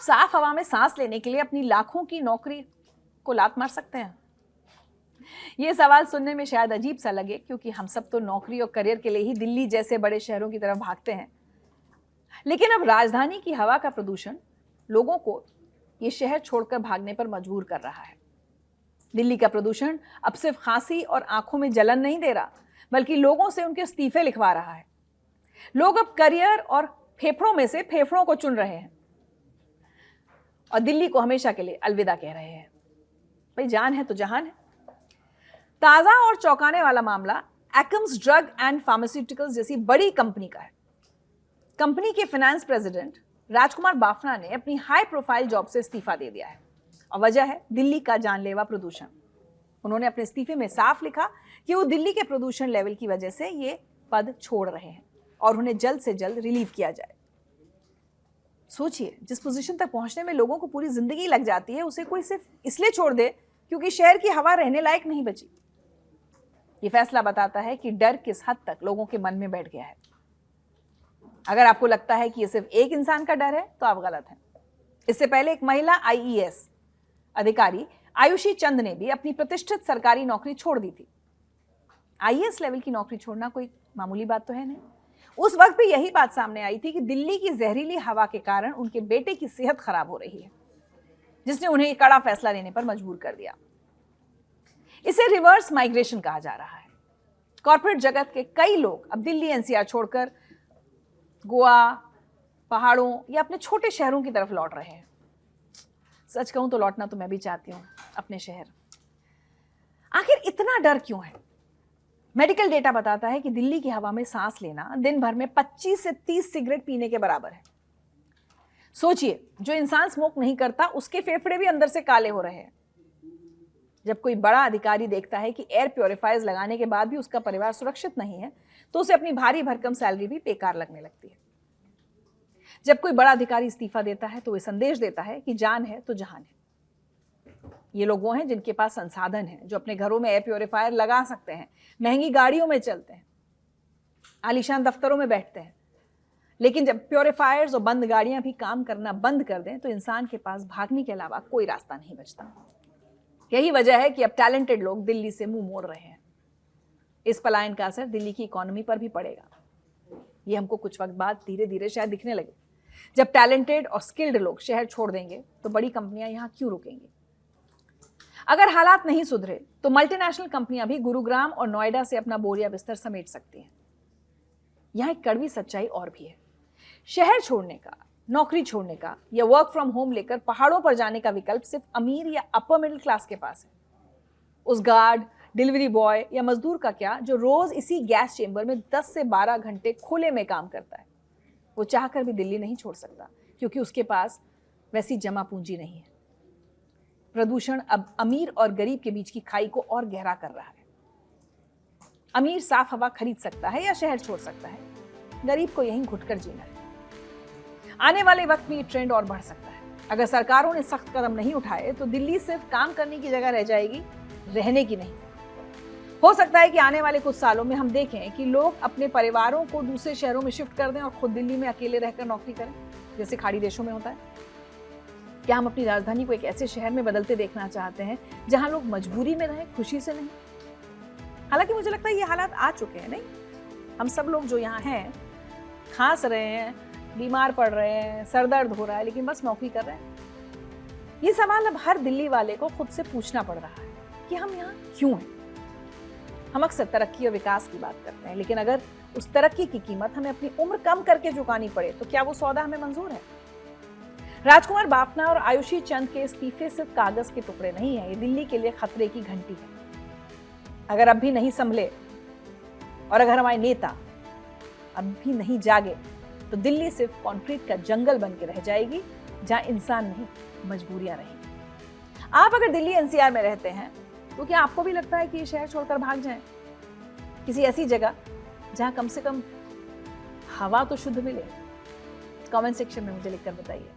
साफ हवा में सांस लेने के लिए अपनी लाखों की नौकरी को लात मार सकते हैं? ये सवाल सुनने में शायद अजीब सा लगे, क्योंकि हम सब तो नौकरी और करियर के लिए ही दिल्ली जैसे बड़े शहरों की तरफ भागते हैं। लेकिन अब राजधानी की हवा का प्रदूषण लोगों को ये शहर छोड़कर भागने पर मजबूर कर रहा है। दिल्ली का प्रदूषण अब सिर्फ खांसी और आंखों में जलन नहीं दे रहा, बल्कि लोगों से उनके इस्तीफे लिखवा रहा है। लोग अब करियर और फेफड़ों में से फेफड़ों को चुन रहे हैं और दिल्ली को हमेशा के लिए अलविदा कह रहे हैं। भाई, जान है तो जहान है। ताजा और चौंकाने वाला मामला एकम्स ड्रग एंड फार्मास्यूटिकल्स जैसी बड़ी कंपनी का है। कंपनी के फाइनेंस प्रेसिडेंट राजकुमार बाफना ने अपनी हाई प्रोफाइल जॉब से इस्तीफा दे दिया है और वजह है दिल्ली का जानलेवा प्रदूषण। उन्होंने अपने इस्तीफे में साफ लिखा कि वो दिल्ली के प्रदूषण लेवल की वजह से ये पद छोड़ रहे हैं और उन्हें जल्द से जल्द रिलीव किया जाए। सोचिए, जिस पोजीशन तक पहुंचने में लोगों को पूरी जिंदगी लग जाती है, उसे कोई सिर्फ इसलिए छोड़ दे क्योंकि शहर की हवा रहने लायक नहीं बची। ये फैसला बताता है कि डर किस हद तक लोगों के मन में बैठ गया है। अगर आपको लगता है कि ये सिर्फ एक इंसान का डर है, तो आप गलत हैं। इससे पहले एक महिला आईईएस अधिकारी आयुषी चंद ने भी अपनी प्रतिष्ठित सरकारी नौकरी छोड़ दी थी। आईएएस लेवल की नौकरी छोड़ना कोई मामूली बात तो है नहीं। उस वक्त भी यही बात सामने आई थी कि दिल्ली की जहरीली हवा के कारण उनके बेटे की सेहत खराब हो रही है, जिसने उन्हें कड़ा फैसला लेने पर मजबूर कर दिया। इसे रिवर्स माइग्रेशन कहा जा रहा है। कॉर्पोरेट जगत के कई लोग अब दिल्ली एनसीआर छोड़कर गोवा, पहाड़ों या अपने छोटे शहरों की तरफ लौट रहे हैं। सच कहूं तो लौटना तो मैं भी चाहती हूं अपने शहर। आखिर इतना डर क्यों है? मेडिकल डेटा बताता है कि दिल्ली की हवा में सांस लेना दिन भर में 25 से 30 सिगरेट पीने के बराबर है। सोचिए, जो इंसान स्मोक नहीं करता उसके फेफड़े भी अंदर से काले हो रहे हैं। जब कोई बड़ा अधिकारी देखता है कि एयर प्योरीफायर्स लगाने के बाद भी उसका परिवार सुरक्षित नहीं है, तो उसे अपनी भारी भरकम सैलरी भी बेकार लगने लगती है। जब कोई बड़ा अधिकारी इस्तीफा देता है तो वह संदेश देता है कि जान है तो जहान है। ये लोग वो हैं जिनके पास संसाधन है, जो अपने घरों में एयर प्योरीफायर लगा सकते हैं, महंगी गाड़ियों में चलते हैं, आलीशान दफ्तरों में बैठते हैं। लेकिन जब प्योरीफायर्स और बंद गाड़ियां भी काम करना बंद कर दें, तो इंसान के पास भागने के अलावा कोई रास्ता नहीं बचता। यही वजह है कि अब टैलेंटेड लोग दिल्ली से मुंह मोड़ रहे हैं। इस पलायन का असर दिल्ली की इकोनॉमी पर भी पड़ेगा। ये हमको कुछ वक्त बाद धीरे धीरे शायद दिखने लगे। जब टैलेंटेड और स्किल्ड लोग शहर छोड़ देंगे, तो बड़ी कंपनियां यहां क्यों रुकेंगी? अगर हालात नहीं सुधरे तो मल्टीनेशनल कंपनियां भी गुरुग्राम और नोएडा से अपना बोरिया बिस्तर समेट सकती हैं। यहां एक कड़वी सच्चाई और भी है। शहर छोड़ने का, नौकरी छोड़ने का या वर्क फ्रॉम होम लेकर पहाड़ों पर जाने का विकल्प सिर्फ अमीर या अपर मिडिल क्लास के पास है। उस गार्ड, डिलीवरी बॉय या मजदूर का क्या, जो रोज इसी गैस चेंबर में 10 से 12 घंटे खुले में काम करता है? वो चाहकर भी दिल्ली नहीं छोड़ सकता, क्योंकि उसके पास वैसी जमा पूंजी नहीं है। प्रदूषण अब अमीर और गरीब के बीच की खाई को और गहरा कर रहा है। अमीर साफ हवा खरीद सकता है या शहर छोड़ सकता है, गरीब को यहीं घुटकर जीना है। आने वाले वक्त में ये ट्रेंड और बढ़ सकता है। अगर सरकारों ने सख्त कदम नहीं उठाए तो दिल्ली सिर्फ काम करने की जगह रह जाएगी, रहने की नहीं। हो सकता है कि आने वाले कुछ सालों में हम देखें कि लोग अपने परिवारों को दूसरे शहरों में शिफ्ट कर दें और खुद दिल्ली में अकेले रहकर नौकरी करें, जैसे खाड़ी देशों में होता है। क्या हम अपनी राजधानी को एक ऐसे शहर में बदलते देखना चाहते हैं जहां लोग मजबूरी में रहें, खुशी से नहीं? हालांकि मुझे लगता है ये हालात आ चुके हैं। नहीं, हम सब लोग जो यहाँ हैं खांस रहे हैं, बीमार पड़ रहे हैं, सर दर्द हो रहा है, लेकिन बस नौकरी कर रहे हैं। ये सवाल अब हर दिल्ली वाले को खुद से पूछना पड़ रहा है कि हम यहाँ क्यों हैं। हम अक्सर तरक्की और विकास की बात करते हैं, लेकिन अगर उस तरक्की की कीमत हमें अपनी उम्र कम करके चुकानी पड़े, तो क्या वो सौदा हमें मंजूर है? राजकुमार बाफना और आयुषी चंद के इस्तीफे सिर्फ कागज के टुकड़े नहीं है, ये दिल्ली के लिए खतरे की घंटी है। अगर अब भी नहीं संभले और अगर हमारे नेता अब भी नहीं जागे, तो दिल्ली सिर्फ कंक्रीट का जंगल बन के रह जाएगी, जहां इंसान नहीं, मजबूरियां रहेंगी। आप अगर दिल्ली एनसीआर में रहते हैं, तो क्या आपको भी लगता है कि ये शहर छोड़कर भाग जाएं? किसी ऐसी जगह जहां कम से कम हवा तो शुद्ध मिले? कमेंट सेक्शन में मुझे लिखकर बताइए।